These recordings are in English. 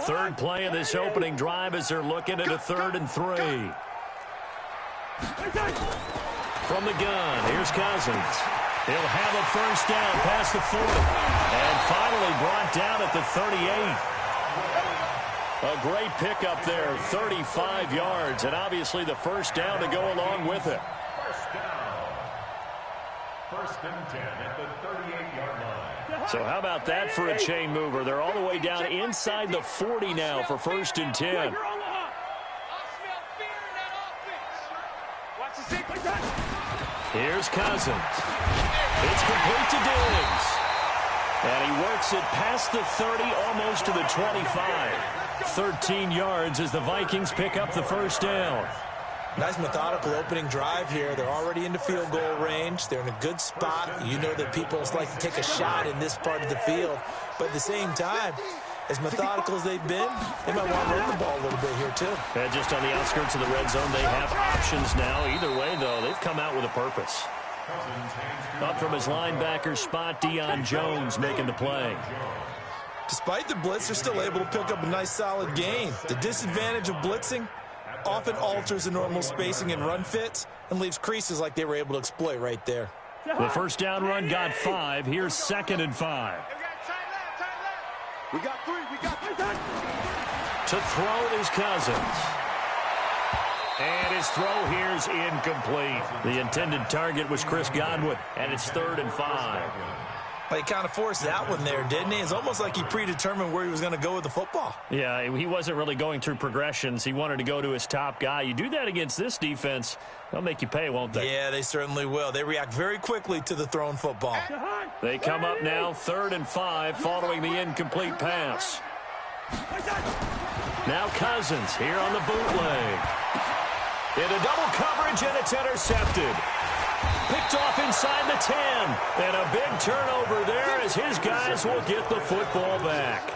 Third play of this opening drive as they're looking at a 3rd and 3. From the gun, here's Cousins. He'll have a first down past the 40. And finally brought down at the 38. A great pickup there, 35 yards, and obviously the first down to go along with it. First and 10 at the 38-yard line. So how about that for a chain mover? They're all the way down inside the 40 now for 1st and 10. Here's Cousins. It's complete to Diggs. And he works it past the 30, almost to the 25. 13 yards as the Vikings pick up the first down. Nice methodical opening drive here. They're already into field goal range. They're in a good spot. You know that people like to take a shot in this part of the field. But at the same time, as methodical as they've been, they might want to run the ball a little bit here too. And just on the outskirts of the red zone, they have options now. Either way, though, they've come out with a purpose. Up from his linebacker spot, Deion Jones making the play. Despite the blitz, they're still able to pick up a nice solid gain. The disadvantage of blitzing often alters the normal spacing and run fits and leaves creases like they were able to exploit right there. The first down run got 5. Here's 2nd and 5. We got 3. To throw is Cousins. And his throw here's incomplete. The intended target was Chris Godwin, and it's 3rd and 5. Well, he kind of forced that one there, didn't he? It's almost like he predetermined where he was going to go with the football. Yeah, he wasn't really going through progressions. He wanted to go to his top guy. You do that against this defense, they'll make you pay, won't they? Yeah, they certainly will. They react very quickly to the thrown football. They come up now 3rd and 5 following the incomplete pass. Now Cousins here on the bootleg. Into double coverage, and it's intercepted. Picked off inside the 10. And a big turnover there as his guys will get the football back.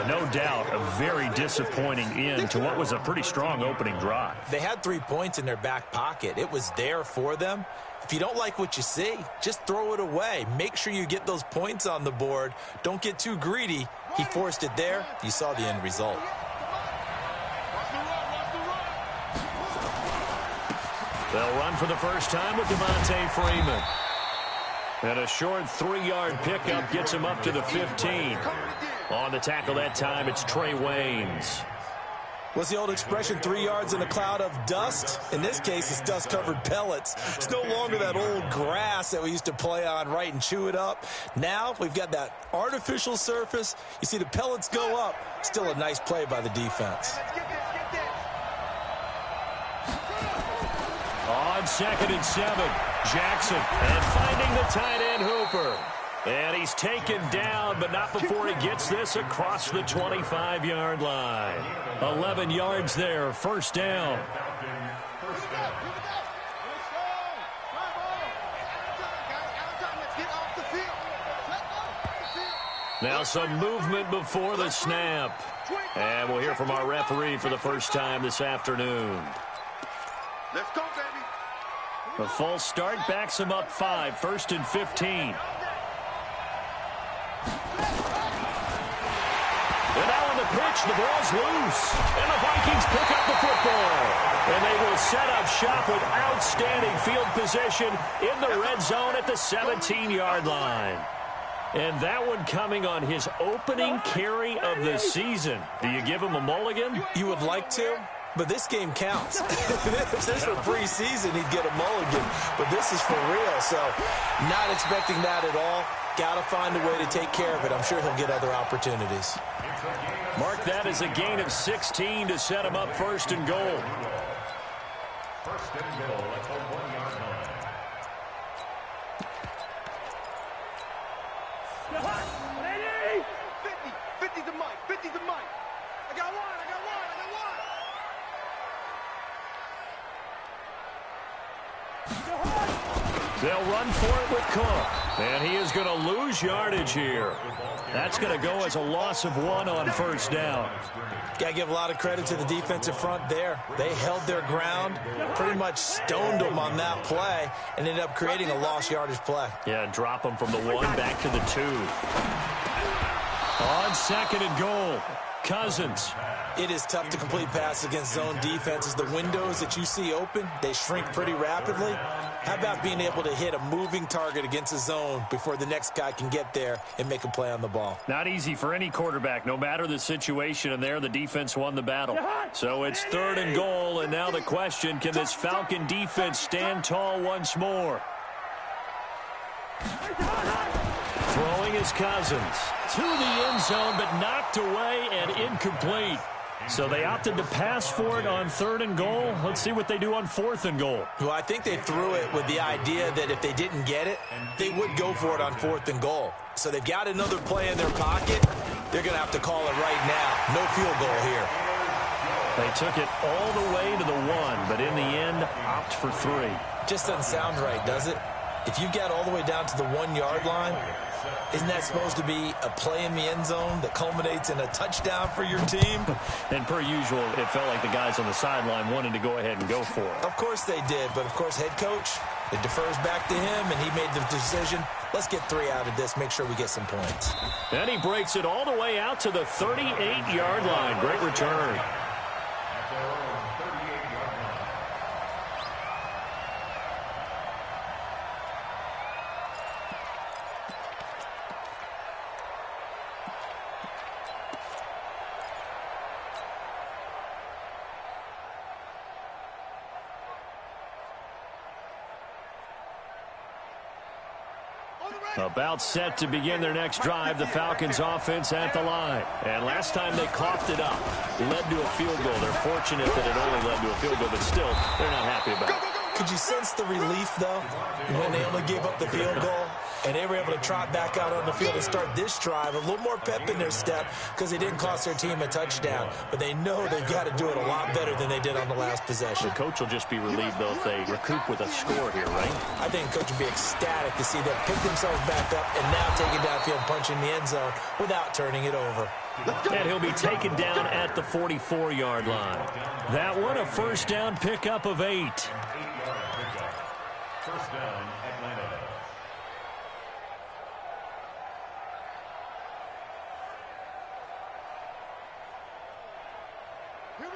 No doubt a very disappointing end to what was a pretty strong opening drive. They had 3 points in their back pocket. It was there for them. If you don't like what you see, just throw it away. Make sure you get those points on the board. Don't get too greedy. He forced it there. You saw the end result. They'll run for the first time with Devontae Freeman. And a short 3-yard pickup gets him up to the 15. On the tackle that time, it's Trey Waynes. What's the old expression, 3 yards in a cloud of dust? In this case, it's dust-covered pellets. It's no longer that old grass that we used to play on, right, and chew it up. Now we've got that artificial surface. You see the pellets go up. Still a nice play by the defense. On 2nd and 7, Jackson, and finding the tight end Hooper. And he's taken down, but not before he gets this across the 25-yard line. 11 yards there, first down. Now some movement before the snap. And we'll hear from our referee for the first time this afternoon. Let's go, baby. A false start backs him up 5, 1st and 15. And now on the pitch, the ball's loose. And the Vikings pick up the football. And they will set up shop with outstanding field position in the red zone at the 17-yard line. And that one coming on his opening carry of the season. Do you give him a mulligan? You would like to, but this game counts. If this were preseason, he'd get a mulligan. But this is for real, so not expecting that at all. Got to find a way to take care of it. I'm sure he'll get other opportunities. Mark that as a gain of 16 to set him up 1st and goal. 1st and goal at the 1-yard line. Ready? 50 to Mike. 50 to Mike. I got one. They'll run for it with Cook. And he is going to lose yardage here. That's going to go as a loss of 1 on first down. Got to give a lot of credit to the defensive front there. They held their ground, pretty much stoned them on that play, and ended up creating a lost yardage play. Yeah, drop them from the 1 back to the 2. On 2nd and goal, Cousins. It is tough to complete passes against zone defenses. The windows that you see open, they shrink pretty rapidly. How about being able to hit a moving target against a zone before the next guy can get there and make a play on the ball? Not easy for any quarterback, no matter the situation, and there the defense won the battle. So it's 3rd and goal, and now the question, can this Falcon defense stand tall once more? Throwing is Cousins. To the end zone, but knocked away and incomplete. So they opted to pass for it on 3rd and goal. Let's see what they do on 4th and goal. Well, I think they threw it with the idea that if they didn't get it, they would go for it on 4th and goal. So they've got another play in their pocket. They're going to have to call it right now. No field goal here. They took it all the way to the 1, but in the end, opt for 3. Just doesn't sound right, does it? If you get all the way down to the 1-yard line, isn't that supposed to be a play in the end zone that culminates in a touchdown for your team? And per usual, it felt like the guys on the sideline wanted to go ahead and go for it. Of course they did, but of course head coach, it defers back to him, and he made the decision, let's get 3 out of this, make sure we get some points. And he breaks it all the way out to the 38-yard line. Great return. About set to begin their next drive, the Falcons offense at the line. And last time they coughed it up, led to a field goal. They're fortunate that it only led to a field goal, but still, they're not happy about it. Could you sense the relief, though, when they only gave up the field goal and they were able to trot back out on the field and start this drive? A little more pep in their step because they didn't cost their team a touchdown. But they know they've got to do it a lot better than they did on the last possession. The coach will just be relieved, though, if they recoup with a score here, right? I think the coach would be ecstatic to see them pick themselves back up and now take it downfield and punch in the end zone without turning it over. And he'll be taken down at the 44-yard line. That one, a first down pickup of 8. First down, Atlanta.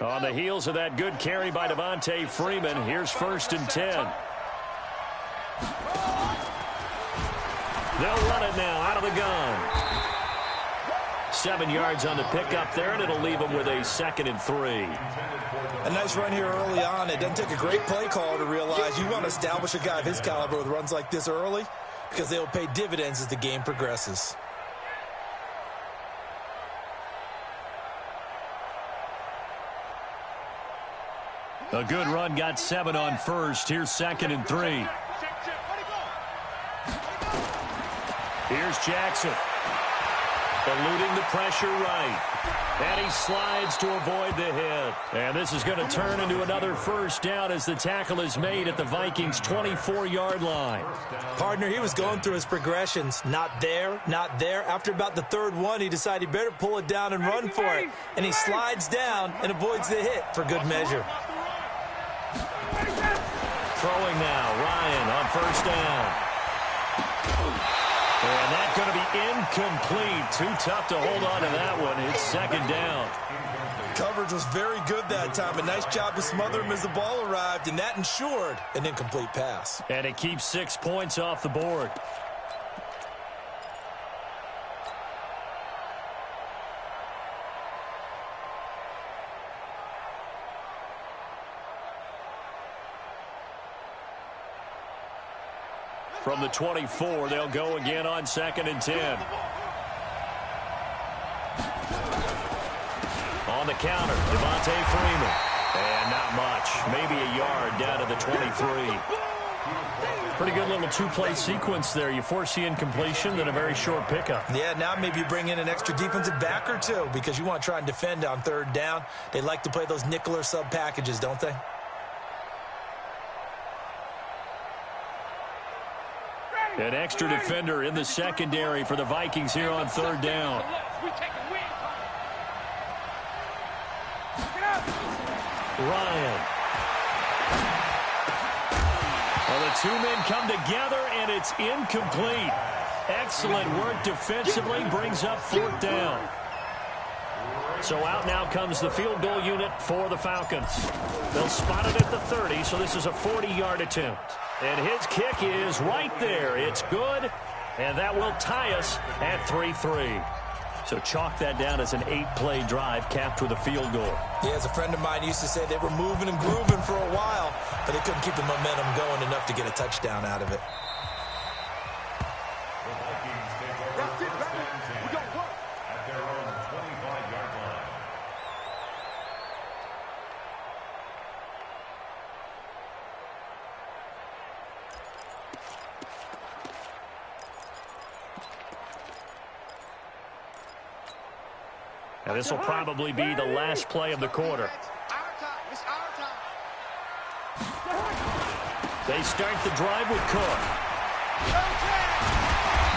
On the heels of that good carry by Devontae Freeman, here's 1st and 10. They'll run it now out of the gun. 7 yards on the pickup there, and it'll leave them with a 2nd and 3. A nice run here early on. It doesn't take a great play caller to realize you want to establish a guy of his caliber with runs like this early because they'll pay dividends as the game progresses. A good run got 7 on 1st. Here's 2nd and 3. Here's Jackson. Eluding the pressure right. And he slides to avoid the hit. And this is going to turn into another first down as the tackle is made at the Vikings' 24-yard line. Partner, he was going through his progressions. Not there, not there. After about the 3rd one, he decided he better pull it down and run for it. And he slides down and avoids the hit for good measure. Throwing now, Ryan on first down. And that's going to be incomplete. Too tough to hold on to that one. It's 2nd down. Coverage was very good that time. A nice job to smother him as the ball arrived, and that ensured an incomplete pass. And it keeps 6 points off the board. From the 24, they'll go again on 2nd and 10. On the counter, Devontae Freeman. And not much. Maybe a yard down to the 23. Pretty good little 2-play sequence there. You force the incompletion, then a very short pickup. Yeah, now maybe you bring in an extra defensive back or two because you want to try and defend on 3rd down. They like to play those nickel or sub packages, don't they? An extra defender in the secondary for the Vikings here on 3rd down. Ryan. Well, the 2 men come together, and it's incomplete. Excellent work defensively, brings up 4th down. So out now comes the field goal unit for the Falcons. They'll spot it at the 30, so this is a 40-yard attempt. And his kick is right there. It's good, and that will tie us at 3-3. So chalk that down as an 8-play drive capped with a field goal. Yeah, as a friend of mine used to say, they were moving and grooving for a while, but they couldn't keep the momentum going enough to get a touchdown out of it. That's it, baby. We got work. At their own 25-yard line. And this will probably be the last play of the quarter. Our time. It's our time. They start the drive with Cook.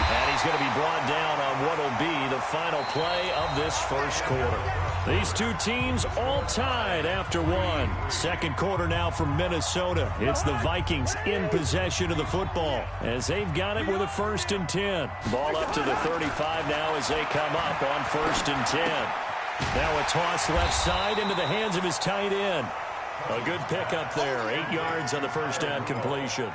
And he's going to be brought down on what will be the final play of this first quarter. These two teams all tied after one. Second quarter now from Minnesota. It's the Vikings in possession of the football as they've got it with a 1st and 10. Ball up to the 35 now as they come up on 1st and 10. Now a toss left side into the hands of his tight end. A good pickup there. 8 yards on the first down completion.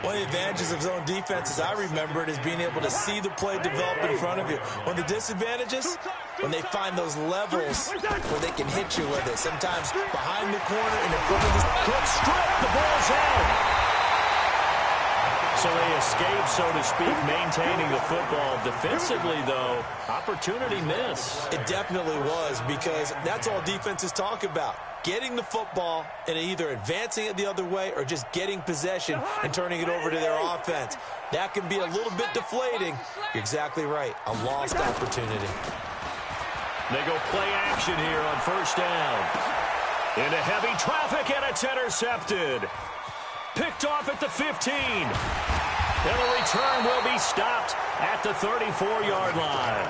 One of the advantages of zone defense, as I remember it, is being able to see the play develop in front of you. One of the disadvantages, when they find those levels where they can hit you with it. Sometimes behind the corner and in front of the... Good strip. The ball's out. So they escape, so to speak, maintaining the football. Defensively, though, opportunity miss. It definitely was, because that's all defenses talk about. Getting the football and either advancing it the other way or just getting possession and turning it over to their offense. That can be a little bit deflating. You're exactly right. A lost opportunity. They go play action here on 1st down. Into heavy traffic, and it's intercepted. Picked off at the 15. And the return will be stopped at the 34-yard line.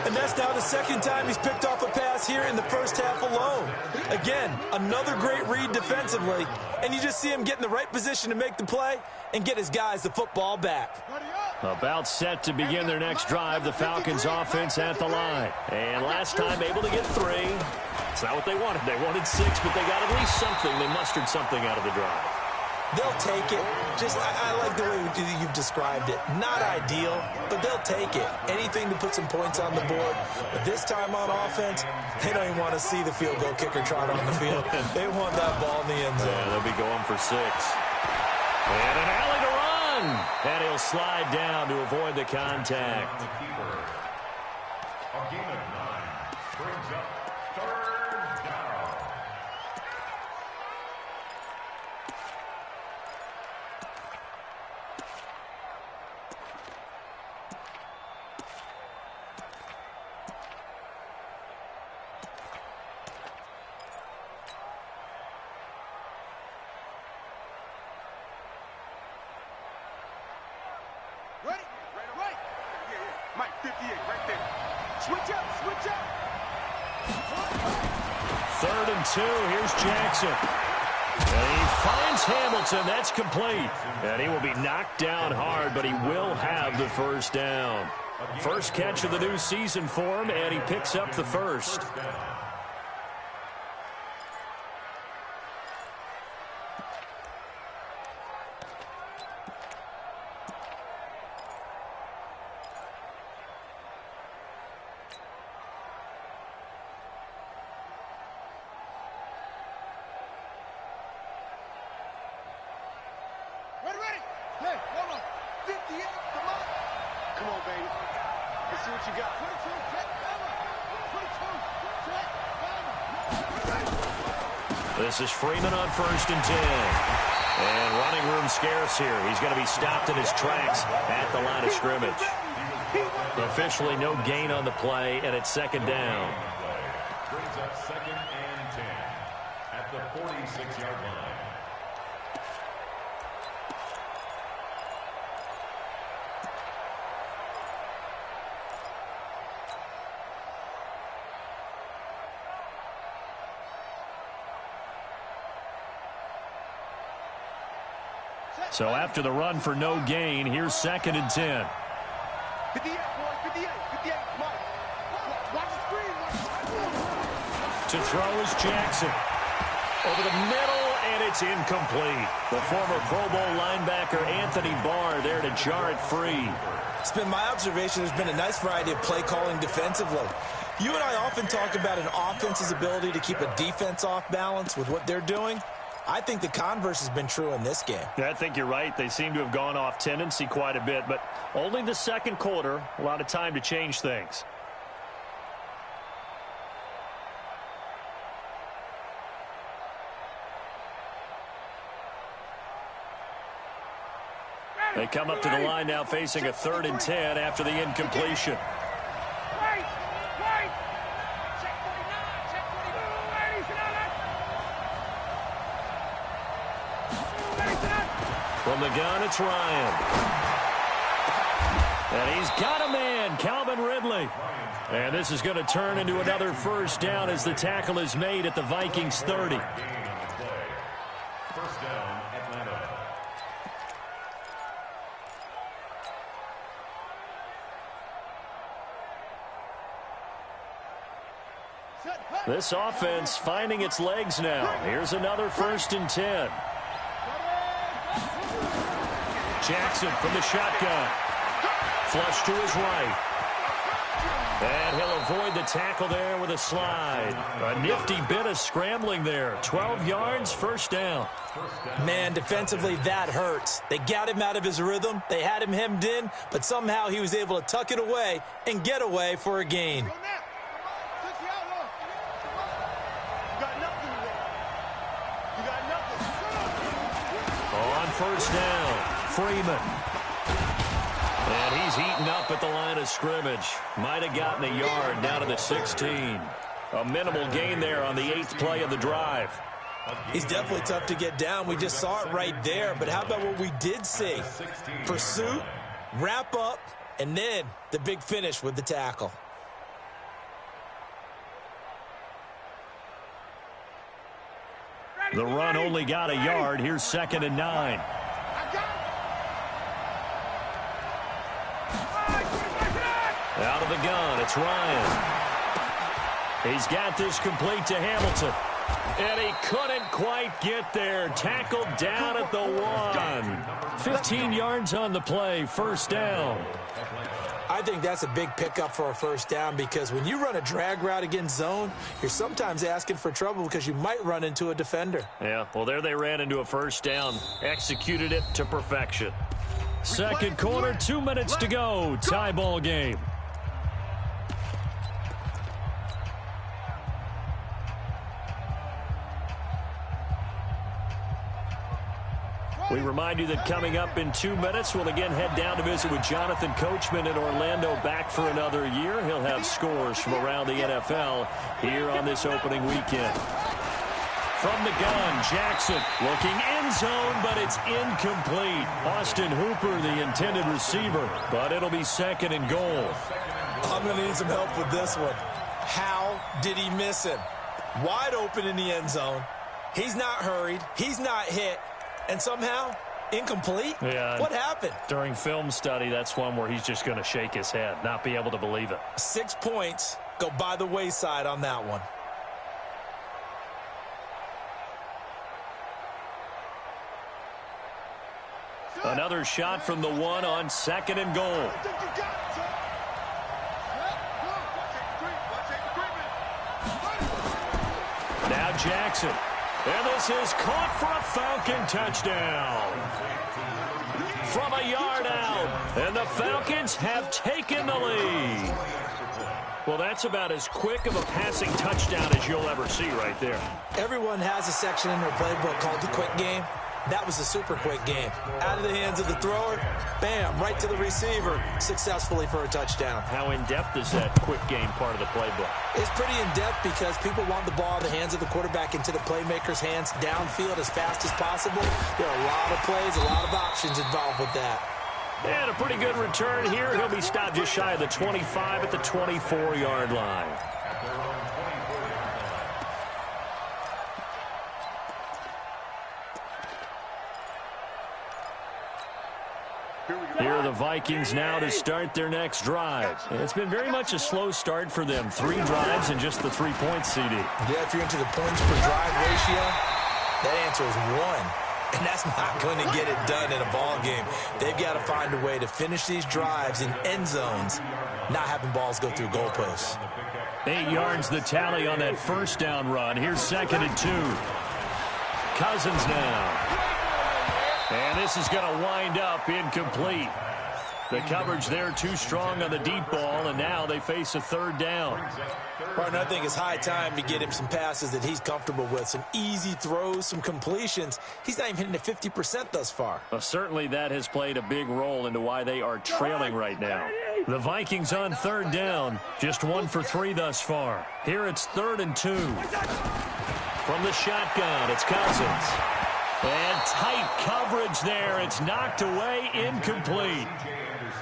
And that's now the 2nd time he's picked off a pass here in the first half alone. Again, another great read defensively, and you just see him get in the right position to make the play and get his guys the football back. About set to begin their next drive, the Falcons offense at the line. And last time able to get 3. It's not what they wanted. They wanted 6, but they got at least something. They mustered something out of the drive. They'll take it. Just, I like the way you've described it. Not ideal, but they'll take it. Anything to put some points on the board. But this time on offense, they don't even want to see the field goal kicker trot on the field. They want that ball in the end zone. Yeah, they'll be going for 6. And an alley to run. And he'll slide down to avoid the contact. The keeper. A game of 9 brings up 3rd down. Ready? Right. Yeah. Mike, 58, right there. Switch up. 3rd and 2. Here's Jackson. And he finds Hamilton. That's complete. And he will be knocked down hard, but he will have the 1st down. First catch of the new season for him, and he picks up the 1st. Ready? Hey, hold on. 58, come on. Come on, baby. Let's see what you got. 22, check, 22, check. This is Freeman on 1st and 10. And running room scarce here. He's going to be stopped in his tracks at the line of scrimmage. Officially no gain on the play, and it's 2nd down. Brings up 2nd and 10 at the 46-yard line. Set. So after the run for no gain, here's 2nd and 10. 58, boy, 58, 58. Mike, watch the screen. To throw is Jackson. Over the middle, and it's incomplete. The former Pro Bowl linebacker Anthony Barr there to jar it free. It's been my observation there's been a nice variety of play calling defensively. You and I often talk about an offense's ability to keep a defense off balance with what they're doing. I think the converse has been true in this game. Yeah, I think you're right. They seem to have gone off tendency quite a bit, but only the second quarter, a lot of time to change things. They come up to the line now facing a 3rd and 10 after the incompletion. From the gun, it's Ryan. And he's got a man, Calvin Ridley. And this is going to turn into another first down as the tackle is made at the Vikings 30. First down, Atlanta. This offense finding its legs now. Here's another 1st and 10. Jackson from the shotgun. Flush to his right. And he'll avoid the tackle there with a slide. A nifty bit of scrambling there. 12 yards, first down. Man, defensively, that hurts. They got him out of his rhythm. They had him hemmed in, but somehow he was able to tuck it away and get away for a gain. On first down, Freeman. And he's heating up at the line of scrimmage. Might have gotten a yard down to the 16. A minimal gain there on the 8th play of the drive. He's definitely tough to get down. We just saw it right there. But how about what we did see? Pursuit, wrap up, and then the big finish with the tackle. The run only got a yard. Here's 2nd and 9. Out of the gun, it's Ryan. He's got this complete to Hamilton. And he couldn't quite get there. Tackled down at the 1. 15 yards on the play, first down. I think that's a big pickup for a first down because when you run a drag route against zone, you're sometimes asking for trouble because you might run into a defender. Yeah, well, there they ran into a first down. Executed it to perfection. Second quarter, 2 minutes to go. Tie ball game. We remind you that coming up in 2 minutes, we'll again head down to visit with Jonathan Coachman in Orlando, back for another year. He'll have scores from around the NFL here on this opening weekend. From the gun, Jackson looking end zone, but it's incomplete. Austin Hooper, the intended receiver, but it'll be 2nd and goal. I'm going to need some help with this one. How did he miss him? Wide open in the end zone. He's not hurried. He's not hit. And somehow, incomplete? Yeah. What happened? During film study, that's one where he's just going to shake his head, not be able to believe it. 6 points go by the wayside on that one. Another shot from the 1 on 2nd and goal. Now Jackson. And this is caught for a Falcon touchdown. From a yard out. And the Falcons have taken the lead. Well, that's about as quick of a passing touchdown as you'll ever see right there. Everyone has a section in their playbook called the quick game. That was a super quick game. Out of the hands of the thrower, bam, right to the receiver, successfully for a touchdown. How in-depth is that quick game part of the playbook? It's pretty in-depth because people want the ball in the hands of the quarterback into the playmaker's hands downfield as fast as possible. There are a lot of plays, a lot of options involved with that. And a pretty good return here. He'll be stopped just shy of the 25 at the 24-yard line. Here are the Vikings now to start their next drive. It's been very much a slow start for them. 3 drives and just the 3 points, CD. Yeah, if you're into the points per drive ratio, that answer is 1. And that's not going to get it done in a ball game. They've got to find a way to finish these drives in end zones, not having balls go through goalposts. 8 yards the tally on that first down run. Here's 2nd and 2. Cousins now. And this is going to wind up incomplete. The coverage there too strong on the deep ball, and now they face a 3rd down. Partner, I think it's high time to get him some passes that he's comfortable with, some easy throws, some completions. He's not even hitting at 50% thus far. Well, certainly that has played a big role into why they are trailing right now. The Vikings on 3rd down, just 1 for 3 thus far. Here it's 3rd and 2. From the shotgun, it's Cousins. And tight coverage there. It's knocked away, incomplete.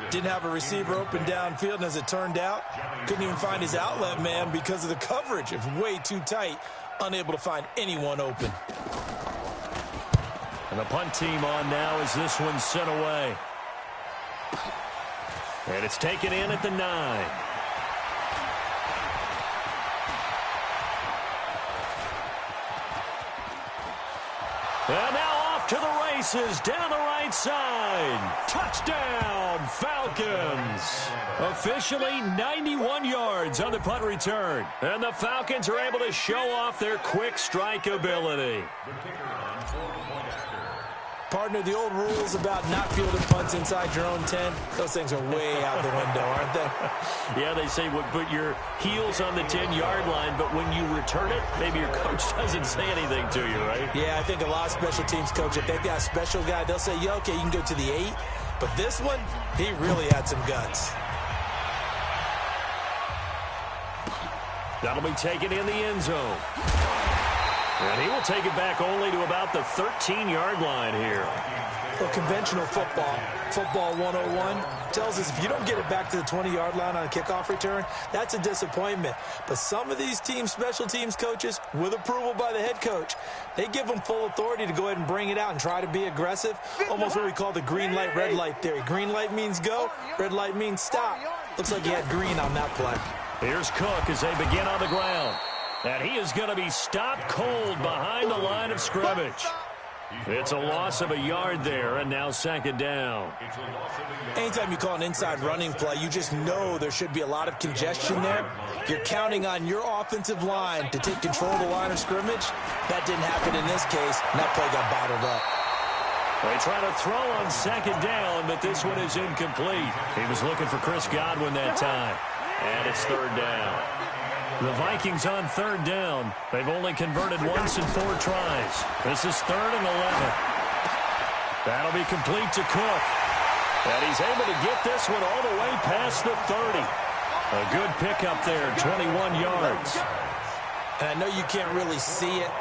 Didn't have a receiver open downfield, and as it turned out, couldn't even find his outlet man because of the coverage. It's way too tight, unable to find anyone open. And the punt team on now as this one's sent away. And it's taken in at the 9. And now off to the races down the right side. Touchdown, Falcons. Officially 91 yards on the punt return. And the Falcons are able to show off their quick strike ability. Partner, the old rules about not fielding punts inside your own 10, those things are way out the window, aren't they? Yeah, they say put your heels on the 10-yard line, but when you return it, maybe your coach doesn't say anything to you, right? Yeah, I think a lot of special teams coaches, if they've got a special guy, they'll say, yeah, okay, you can go to the 8. But this one, he really had some guts. That'll be taken in the end zone. And he will take it back only to about the 13-yard line here. Well, conventional football 101, tells us if you don't get it back to the 20-yard line on a kickoff return, that's a disappointment. But some of these special teams coaches, with approval by the head coach, they give them full authority to go ahead and bring it out and try to be aggressive. Almost what we call the green light, red light theory. Green light means go, red light means stop. Looks like he had green on that play. Here's Cook as they begin on the ground. And he is going to be stopped cold behind the line of scrimmage. It's a loss of a yard there, and now 2nd down. Anytime you call an inside running play, you just know there should be a lot of congestion there. You're counting on your offensive line to take control of the line of scrimmage. That didn't happen in this case, and that play got bottled up. They try to throw on 2nd down, but this one is incomplete. He was looking for Chris Godwin that time. And it's 3rd down. The Vikings on 3rd down. They've only converted once in 4 tries. This is 3rd and 11. That'll be complete to Cook. And he's able to get this one all the way past the 30. A good pickup there, 21 yards. And I know you can't really see it,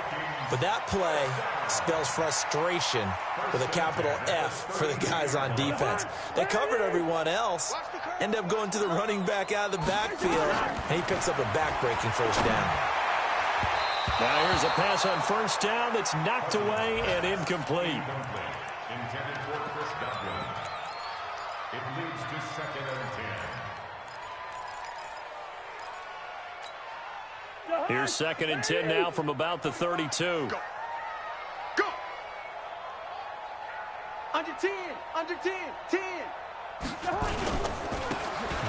but that play spells frustration with a capital F for the guys on defense. They covered everyone else, end up going to the running back out of the backfield, and he picks up a back-breaking first down. Now here's a pass on 1st down that's knocked away and incomplete. Intended for Chris Godwin. It leads to 2nd and 10. Here's 2nd and 10 now from about the 32. Go. Under 10, under 10, 10.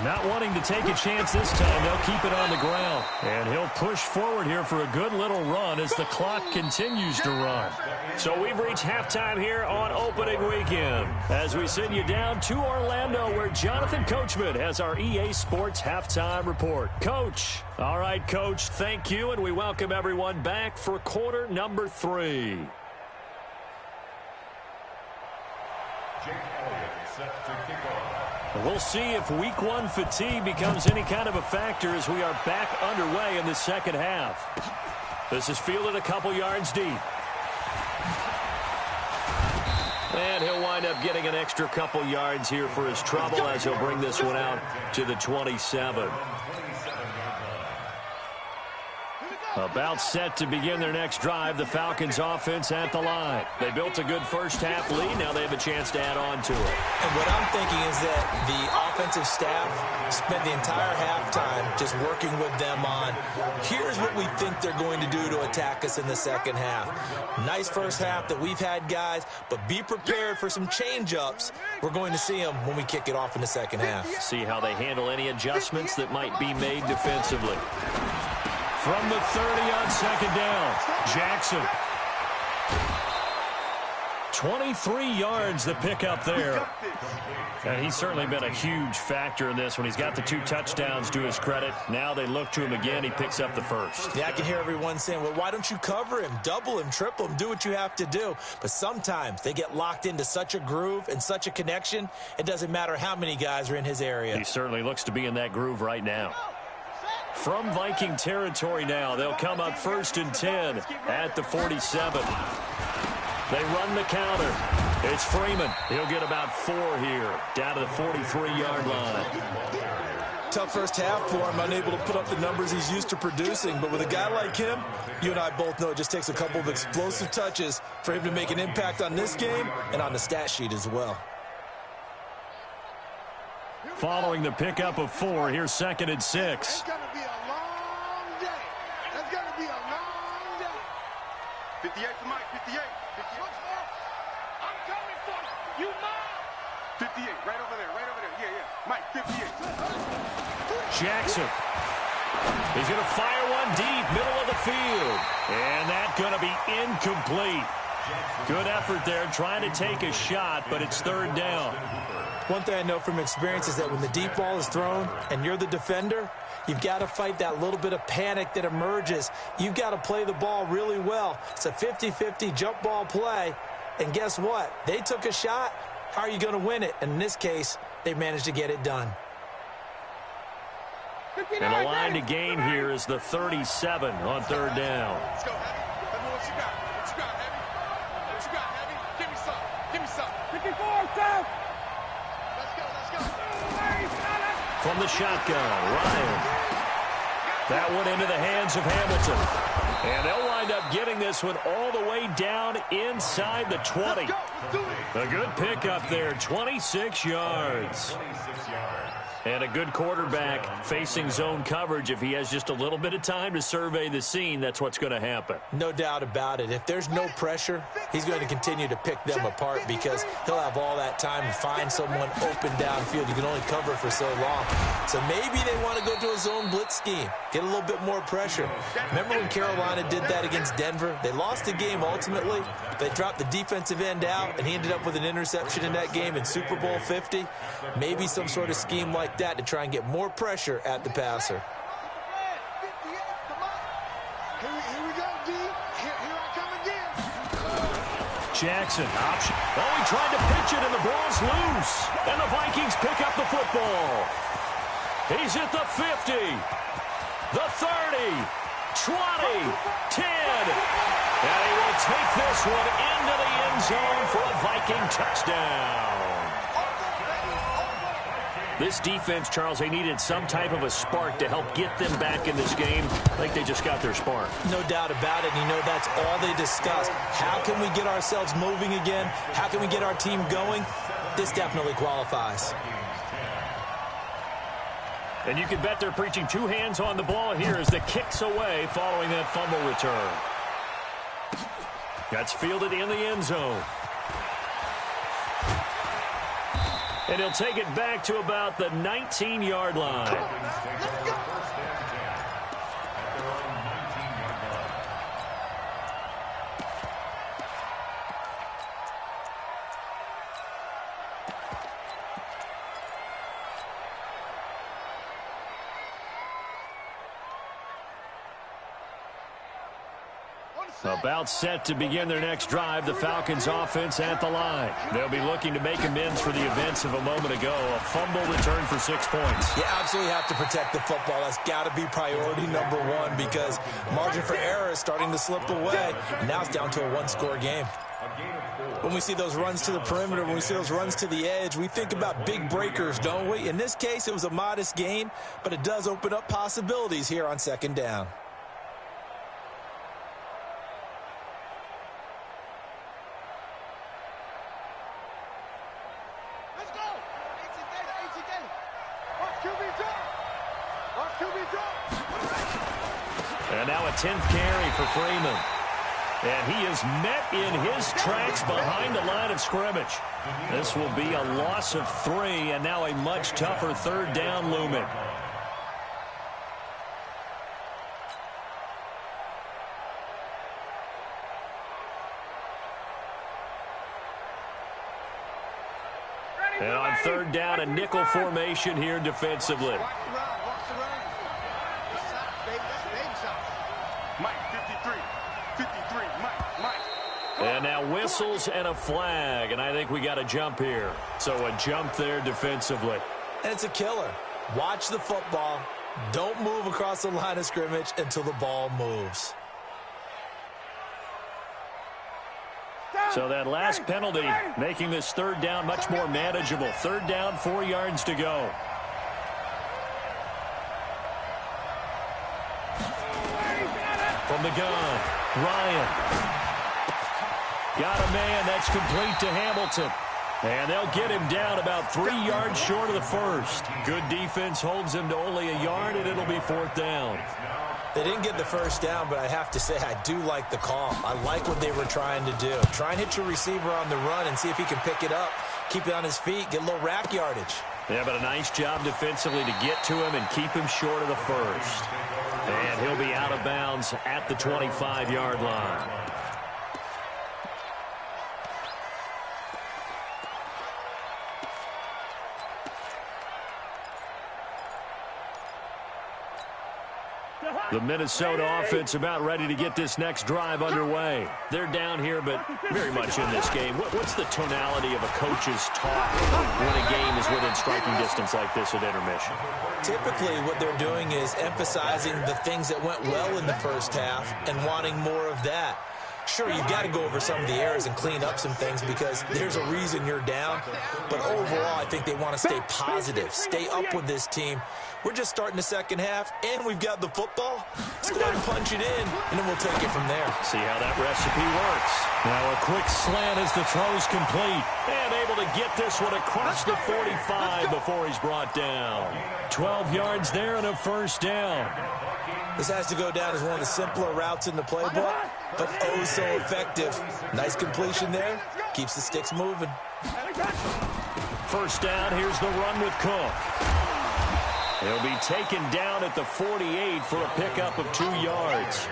Not wanting to take a chance this time, they'll keep it on the ground. And he'll push forward here for a good little run as the clock continues to run. So we've reached halftime here on opening weekend as we send you down to Orlando where Jonathan Coachman has our EA Sports halftime report. Coach. All right, Coach, thank you, and we welcome everyone back for quarter number 3. Jake Elliott set to kick off. We'll see if week 1 fatigue becomes any kind of a factor as we are back underway in the 2nd half. This is fielded a couple yards deep. And he'll wind up getting an extra couple yards here for his trouble as he'll bring this one out to the 27. About set to begin their next drive, the Falcons offense at the line. They built a good first-half lead. Now they have a chance to add on to it. And what I'm thinking is that the offensive staff spent the entire halftime just working with them on, here's what we think they're going to do to attack us in the second half. Nice first half that we've had, guys, but be prepared for some change-ups. We're going to see them when we kick it off in the second half. See how they handle any adjustments that might be made defensively. From the 30 on second down, Jackson. 23 yards the pickup there. And he's certainly been a huge factor in this when he's got the 2 touchdowns to his credit. Now they look to him again. He picks up the first. Yeah, I can hear everyone saying, well, why don't you cover him, double him, triple him, do what you have to do. But sometimes they get locked into such a groove and such a connection, it doesn't matter how many guys are in his area. He certainly looks to be in that groove right now. From Viking territory now, they'll come up 1st and 10 at the 47. They run the counter. It's Freeman. He'll get about 4 here, down to the 43-yard line. Tough first half for him, unable to put up the numbers he's used to producing. But with a guy like him, you and I both know it just takes a couple of explosive touches for him to make an impact on this game and on the stat sheet as well. Following the pickup of 4, here's 2nd and 6. It's going to be a long day. It's going to be a long day. 58 for Mike, 58. 58. I'm coming for you. You mom. 58, right over there, right over there. Yeah, yeah. Mike, 58. Jackson. He's going to fire one deep, middle of the field. And that's going to be incomplete. Good effort there, trying to take a shot, but it's 3rd down. One thing I know from experience is that when the deep ball is thrown and you're the defender, you've got to fight that little bit of panic that emerges. You've got to play the ball really well. It's a 50-50 jump ball play. And guess what? They took a shot. How are you going to win it? And in this case, they managed to get it done. And the line to gain here is the 37 on 3rd down. Let's go, Heavy. Let me know what you got. What you got, Heavy? What you got, Heavy? Give me some. Give me some. 54, down. From the shotgun, Ryan. That one into the hands of Hamilton. And they'll wind up getting this one all the way down inside the 20. A good pickup there, 26 yards. And a good quarterback facing zone coverage. If he has just a little bit of time to survey the scene, that's what's going to happen. No doubt about it. If there's no pressure, he's going to continue to pick them apart because he'll have all that time to find someone open downfield. You can only cover for so long. So maybe they want to go to a zone blitz scheme, get a little bit more pressure. Remember when Carolina did that against Denver? They lost the game ultimately. They dropped the defensive end out, and he ended up with an interception in that game in Super Bowl 50. Maybe some sort of scheme like that to try and get more pressure at the passer. Here we go, D. Here I come again. Jackson, option. Oh, he tried to pitch it, and the ball's loose. And the Vikings pick up the football. He's at the 50, the 30, 20, 10. And he will take this one into the end zone for a Viking touchdown. This defense, Charles, they needed some type of a spark to help get them back in this game. I think they just got their spark. No doubt about it. You know, that's all they discussed. How can we get ourselves moving again? How can we get our team going? This definitely qualifies. And you can bet they're preaching 2 hands on the ball here as the kick's away following that fumble return. That's fielded in the end zone. And he'll take it back to about the 19-yard line. About set to begin their next drive, the Falcons offense at the line. They'll be looking to make amends for the events of a moment ago. A fumble return for 6 points. You absolutely have to protect the football. That's got to be priority number one because margin for error is starting to slip away. And now it's down to a 1-score game. When we see those runs to the perimeter, when we see those runs to the edge, we think about big breakers, don't we? In this case, it was a modest gain, but it does open up possibilities here on 2nd down. And now a 10th carry for Freeman. And he is met in his tracks behind the line of scrimmage. This will be a loss of 3, and now a much tougher 3rd down looming. And on 3rd down, a nickel formation here defensively. And now whistles and a flag, and I think we got a jump here. So a jump there defensively. And it's a killer. Watch the football. Don't move across the line of scrimmage until the ball moves. So that last penalty making this 3rd down much more manageable. 3rd down, 4 yards to go. From the gun, Ryan. Got a man that's complete to Hamilton. And they'll get him down about 3 yards short of the first. Good defense holds him to only a yard, and it'll be 4th down. They didn't get the first down, but I have to say I do like the call. I like what they were trying to do. Try and hit your receiver on the run and see if he can pick it up, keep it on his feet, get a little rack yardage. Yeah, but a nice job defensively to get to him and keep him short of the first. And he'll be out of bounds at the 25-yard line. The Minnesota offense about ready to get this next drive underway. They're down here, but very much in this game. What's the tonality of a coach's talk when a game is within striking distance like this at intermission? Typically, what they're doing is emphasizing the things that went well in the first half and wanting more of that. Sure, you've got to go over some of the errors and clean up some things because there's a reason you're down. But overall, I think they want to stay positive, stay up with this team. We're just starting the second half, and we've got the football. Let's go ahead and punch it in, and then we'll take it from there. See how that recipe works. Now a quick slant as the throw's complete. And able to get this one across the 45 before he's brought down. 12 yards there and a 1st down. This has to go down as one of the simpler routes in the playbook, but oh so effective. Nice completion there. Keeps the sticks moving. 1st down, here's the run with Cook. He'll be taken down at the 48 for a pickup of 2 yards.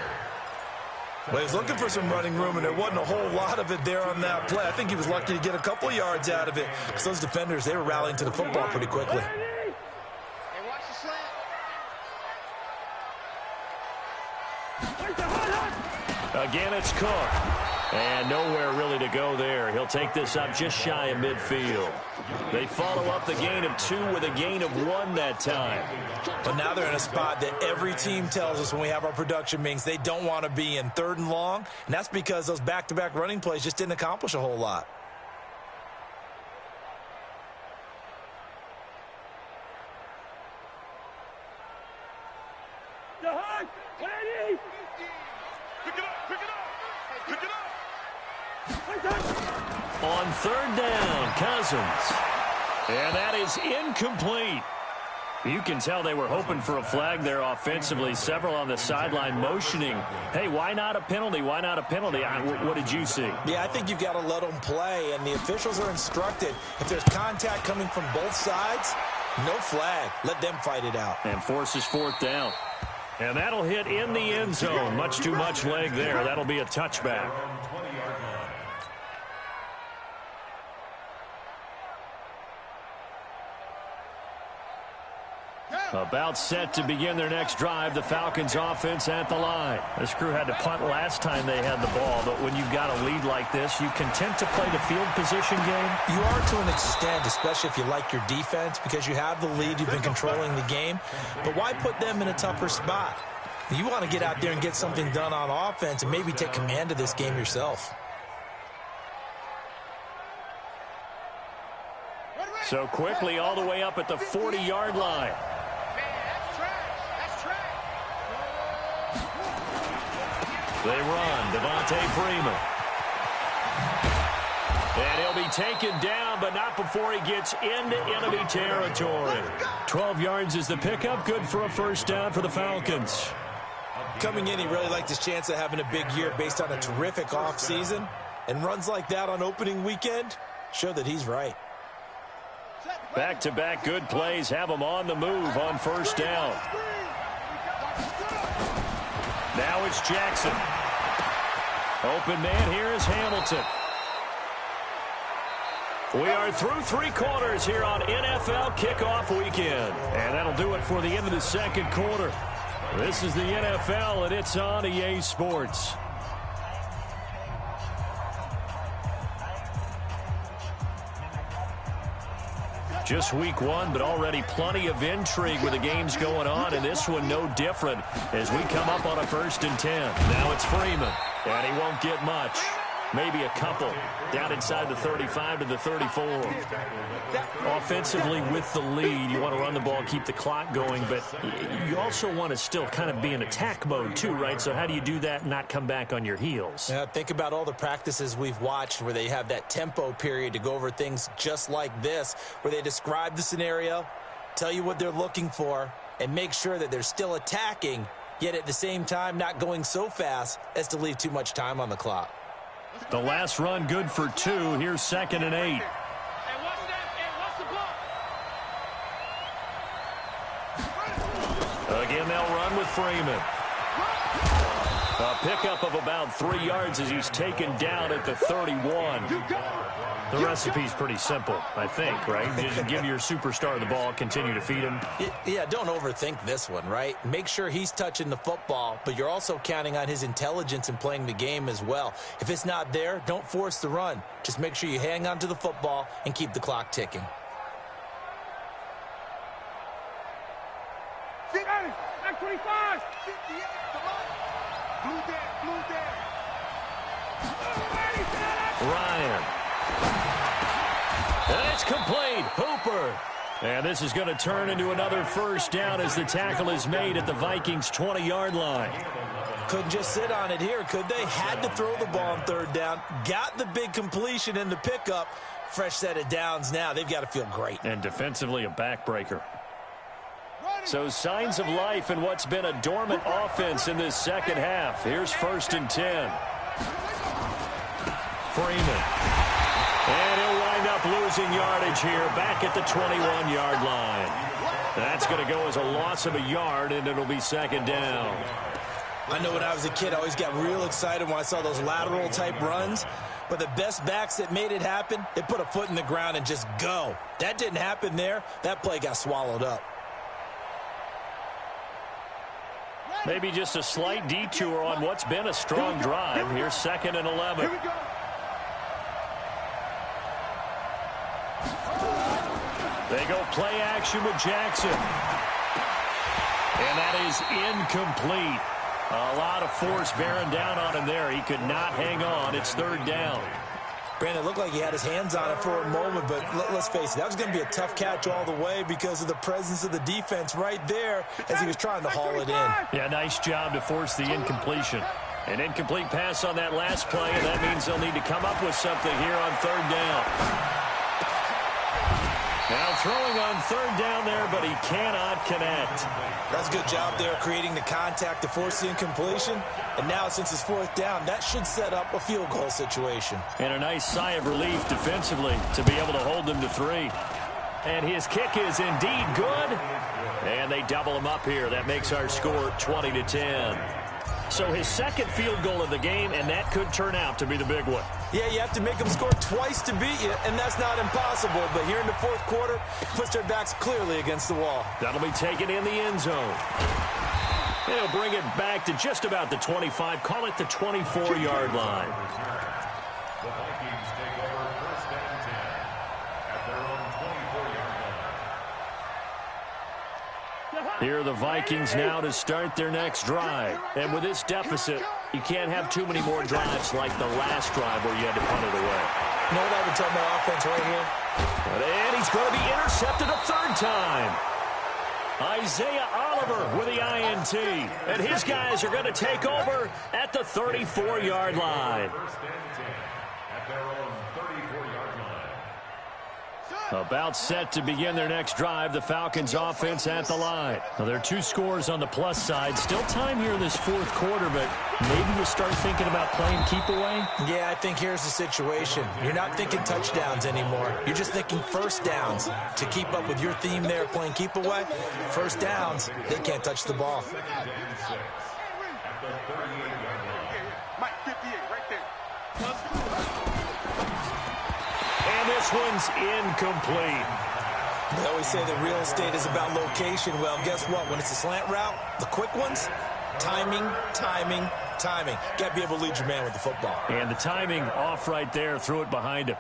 Well, he's looking for some running room, and there wasn't a whole lot of it there on that play. I think he was lucky to get a couple of yards out of it. Because those defenders, they were rallying to the football pretty quickly. Again, it's Cook. And nowhere really to go there. He'll take this up just shy of midfield. They follow up the gain of 2 with a gain of 1 that time. But now they're in a spot that every team tells us when we have our production meetings they don't want to be in 3rd and long. And that's because those back-to-back running plays just didn't accomplish a whole lot. On 3rd down, Cousins. And that is incomplete. You can tell they were hoping for a flag there offensively. Several on the sideline motioning, hey, why not a penalty? Why not a penalty? What did you see? Yeah, I think you've got to let them play, and the officials are instructed. If there's contact coming from both sides, no flag. Let them fight it out. And forces 4th down. And that'll hit in the end zone. Much too much leg there. That'll be a touchback. About set to begin their next drive, the Falcons offense at the line. This crew had to punt last time they had the ball, but when you've got a lead like this, you content to play the field position game? You are to an extent, especially if you like your defense, because you have the lead, you've been controlling the game. But why put them in a tougher spot? You want to get out there and get something done on offense and maybe take command of this game yourself. So quickly all the way up at the 40-yard line. They run, Devontae Freeman. And he'll be taken down, but not before he gets into enemy territory. 12 yards is the pickup, good for a 1st down for the Falcons. Coming in, he really liked his chance of having a big year based on a terrific offseason. And runs like that on opening weekend show that he's right. Back-to-back good plays have him on the move on first down. Now it's Jackson. Open man here is Hamilton. We are through 3 quarters here on NFL Kickoff Weekend. And that'll do it for the end of the second quarter. This is the NFL, and it's on EA Sports. Just week 1, but already plenty of intrigue with the games going on, and this one no different as we come up on a 1st and 10. Now it's Freeman, and he won't get much. Maybe a couple down inside the 35 to the 34. Offensively with the lead, you want to run the ball, keep the clock going, but you also want to still kind of be in attack mode too, right? So how do you do that and not come back on your heels? Yeah, think about all the practices we've watched where they have that tempo period to go over things just like this, where they describe the scenario, tell you what they're looking for, and make sure that they're still attacking, yet at the same time not going so fast as to leave too much time on the clock. The last run good for 2. Here's 2nd and 8. Again, they'll run with Freeman. A pickup of about 3 yards as he's taken down at the 31. The recipe's pretty simple, I think, right? Just give your superstar the ball, continue to feed him. Yeah, don't overthink this one, right? Make sure he's touching the football, but you're also counting on his intelligence in playing the game as well. If it's not there, don't force the run. Just make sure you hang on to the football and keep the clock ticking. Sit down. 25. 58. Come on. Blue there. Ryan. And it's complete. Hooper. And this is going to turn into another first down as the tackle is made at the Vikings' 20-yard line. Couldn't just sit on it here, could they? Had to throw the ball on 3rd down. Got the big completion in the pickup. Fresh set of downs now. They've got to feel great. And defensively, a backbreaker. So signs of life in what's been a dormant offense in this second half. Here's 1st and 10. Freeman. And he'll wind up losing yardage here back at the 21-yard line. That's going to go as a loss of a yard, and it'll be 2nd down. I know when I was a kid, I always got real excited when I saw those lateral-type runs. But the best backs that made it happen, they put a foot in the ground and just go. That didn't happen there. That play got swallowed up. Maybe just a slight detour on what's been a strong drive. Here's 2nd and 11. They go play action with Jackson. And that is incomplete. A lot of force bearing down on him there. He could not hang on. It's 3rd down. Brandon, it looked like he had his hands on it for a moment, but let's face it, that was going to be a tough catch all the way because of the presence of the defense right there as he was trying to haul it in. Yeah, nice job to force the incompletion. An incomplete pass on that last play, and that means they'll need to come up with something here on 3rd down. Now throwing on 3rd down there, but he cannot connect. That's a good job there creating the contact to force the incompletion. And now since it's 4th down, that should set up a field goal situation. And a nice sigh of relief defensively to be able to hold them to 3. And his kick is indeed good. And they double him up here. That makes our score 20-10. So his 2nd field goal of the game, and that could turn out to be the big one. Yeah, you have to make them score twice to beat you, and that's not impossible. But here in the 4th quarter, puts their backs clearly against the wall. That'll be taken in the end zone. They'll bring it back to just about the 25. Call it the 24-yard line. The Vikings take over 1st and 10 at their own 24-yard line. Here are the Vikings now to start their next drive. And with this deficit, you can't have too many more drives like the last drive where you had to punt it away. You know what I would tell my offense right here? And he's going to be intercepted a 3rd time. Isaiah Oliver with the INT. And his guys are going to take over at the 34-yard line. 1st and 10 at their own 34-yard line. About set to begin their next drive. The Falcons offense at the line. Now, there are 2 scores on the plus side. Still time here in this 4th quarter, but maybe you start thinking about playing keep away? Yeah, I think here's the situation. You're not thinking touchdowns anymore. You're just thinking first downs. To keep up with your theme there, playing keep away, first downs, they can't touch the ball. Mike, 58, right there. And this one's incomplete. They always say that real estate is about location. Well, guess what? When it's a slant route, the quick ones, timing, timing, timing. Got to be able to lead your man with the football. And the timing off right there. Threw it behind him.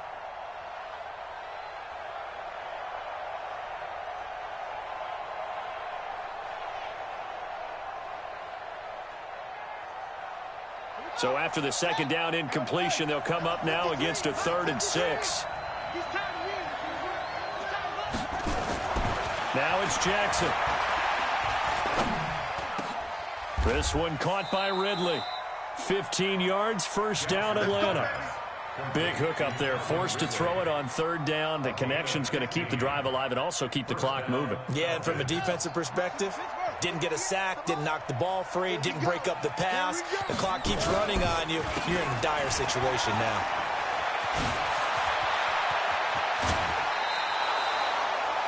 So after the second down incompletion, they'll come up now against a 3rd and 6. Now it's Jackson. This one caught by Ridley. 15 yards, first down, Atlanta. Big hook up there, forced to throw it on 3rd down. The connection's going to keep the drive alive and also keep the clock moving. Yeah, and from a defensive perspective, didn't get a sack, didn't knock the ball free, didn't break up the pass. The clock keeps running on you. You're in a dire situation now.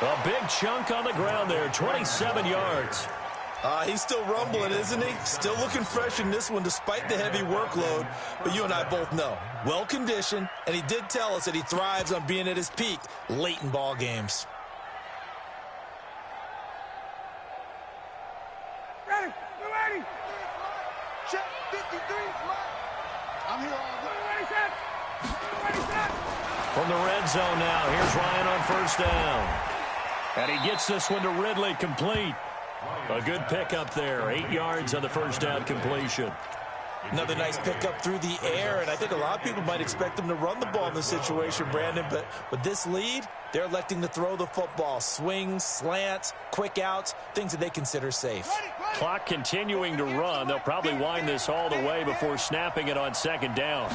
A big chunk on the ground there, 27 yards. He's still rumbling, isn't he? Still looking fresh in this one despite the heavy workload. But you and I both know, well-conditioned, and he did tell us that he thrives on being at his peak late in ball games. Ready, we're ready. Check 53, I'm here all day. Ready, set. Ready, set. From the red zone now, here's Ryan on first down. And he gets this one to Ridley, complete. A good pickup there, 8 yards on the first down completion. Another nice pickup through the air, and I think a lot of people might expect them to run the ball in this situation, Brandon, but with this lead, they're electing to throw the football. Swings, slants, quick outs, things that they consider safe. Clock continuing to run. They'll probably wind this all the way before snapping it on 2nd down.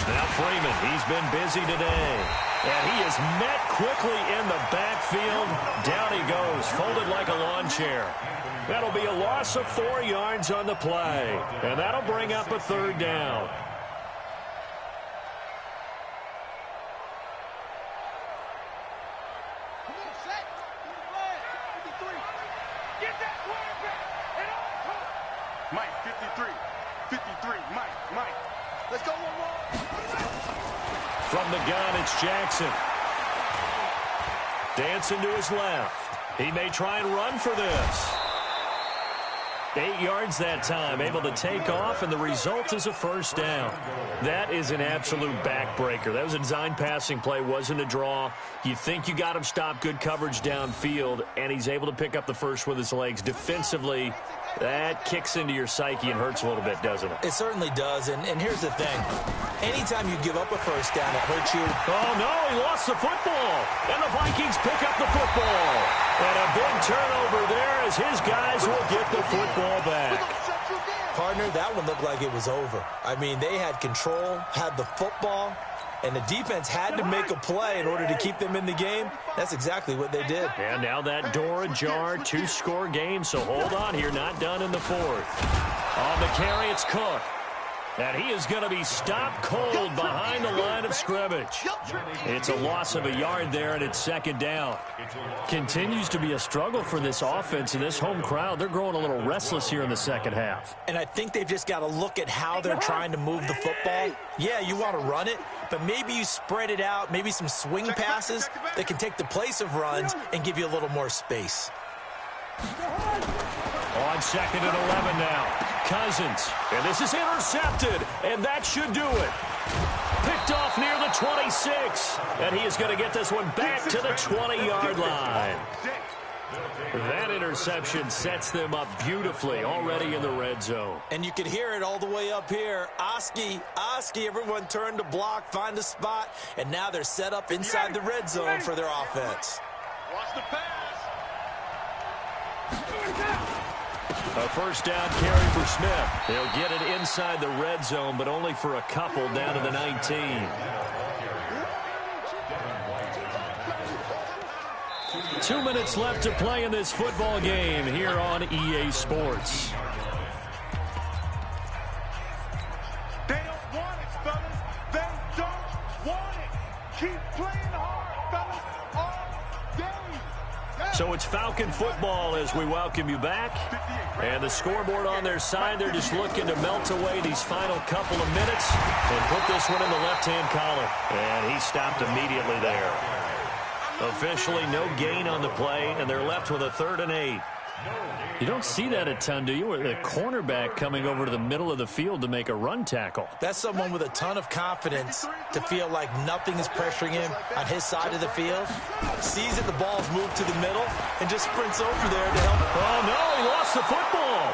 Now Freeman, he's been busy today. And he is met quickly in the backfield. Down he goes, folded like a lawn chair. That'll be a loss of 4 yards on the play. And that'll bring up a 3rd down. Come on, set. Get that quarterback. Mike, 53. 53, Mike. Let's go one more. From the gun, it's Jackson. Dancing to his left. He may try and run for this. 8 yards that time, able to take off, and the result is a first down. That is an absolute backbreaker. That was a design passing play, wasn't a draw. You think you got him stopped, good coverage downfield, and he's able to pick up the first with his legs. Defensively, that kicks into your psyche and hurts a little bit, doesn't it? It certainly does, and here's the thing. Anytime you give up a first down, it hurts you. Oh, no, he lost the football, and the Vikings pick up the football. And a big turnover there as his guys will get the football back. Partner, that one looked like it was over. I mean, they had control, had the football, and the defense had to make a play in order to keep them in the game. That's exactly what they did. And now that door ajar, 2-score game, so hold on here, not done in the 4th. On the carry, it's Cook. And he is going to be stopped cold behind the line of scrimmage. It's a loss of a yard there, and it's 2nd down. Continues to be a struggle for this offense and this home crowd. They're growing a little restless here in the second half. And I think they've just got to look at how they're trying to move the football. Yeah, you want to run it, but maybe you spread it out, maybe some swing passes that can take the place of runs and give you a little more space. On 2nd and 11 now. Cousins, and this is intercepted, and that should do it. Picked off near the 26, and he is going to get this one back to the 20-yard line. That interception sets them up beautifully already in the red zone. And you can hear it all the way up here. Oski, everyone turned to block, find a spot, and now they're set up inside the red zone for their offense. Watch the pass. A first down carry for Smith. They'll get it inside the red zone, but only for a couple down to the 19. 2 minutes left to play in this football game here on EA Sports. They don't want it, fellas. They don't want it. Keep playing hard, fellas, all day. So it's Falcon football as we welcome you back. And the scoreboard on their side, they're just looking to melt away these final couple of minutes and put this one in the left-hand column. And he stopped immediately there. Officially no gain on the play, and they're left with a 3rd and 8. You don't see that a ton, do you? With a cornerback coming over to the middle of the field to make a run tackle. That's someone with a ton of confidence to feel like nothing is pressuring him on his side of the field. Sees that the ball's moved to the middle and just sprints over there to help. Oh, no, he lost the football.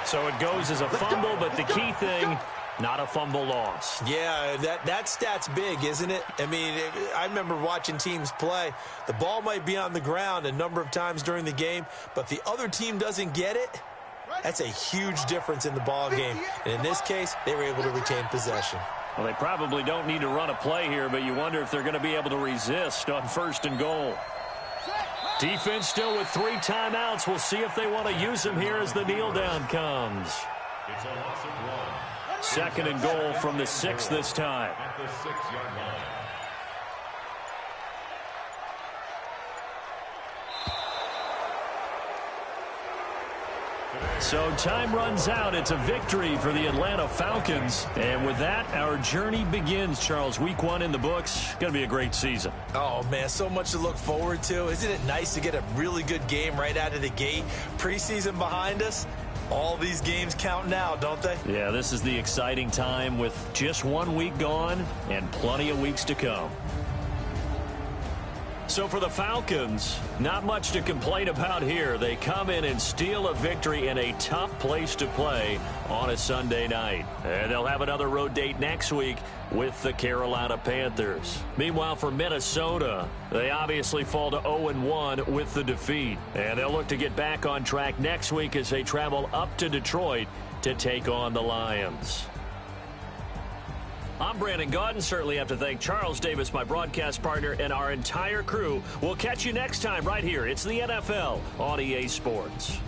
So it goes as a fumble, but the key thing, not a fumble loss. Yeah, that stat's big, isn't it? I mean, I remember watching teams play. The ball might be on the ground a number of times during the game, but the other team doesn't get it. That's a huge difference in the ball game. And in this case, they were able to retain possession. Well, they probably don't need to run a play here, but you wonder if they're going to be able to resist on 1st and goal. Defense still with 3 timeouts. We'll see if they want to use them here as the kneel down comes. It's a loss of 1. 2nd and goal from the 6 this time. At the 6-yard line. So time runs out. It's a victory for the Atlanta Falcons. And with that, our journey begins, Charles. Week 1 in the books. Going to be a great season. Oh, man, so much to look forward to. Isn't it nice to get a really good game right out of the gate? Preseason behind us. All these games count now, don't they? Yeah, this is the exciting time with just 1 week gone and plenty of weeks to come. So for the Falcons, not much to complain about here. They come in and steal a victory in a tough place to play on a Sunday night. And they'll have another road date next week with the Carolina Panthers. Meanwhile, for Minnesota, they obviously fall to 0-1 with the defeat. And they'll look to get back on track next week as they travel up to Detroit to take on the Lions. I'm Brandon Gaudin. Certainly have to thank Charles Davis, my broadcast partner, and our entire crew. We'll catch you next time right here. It's the NFL on EA Sports.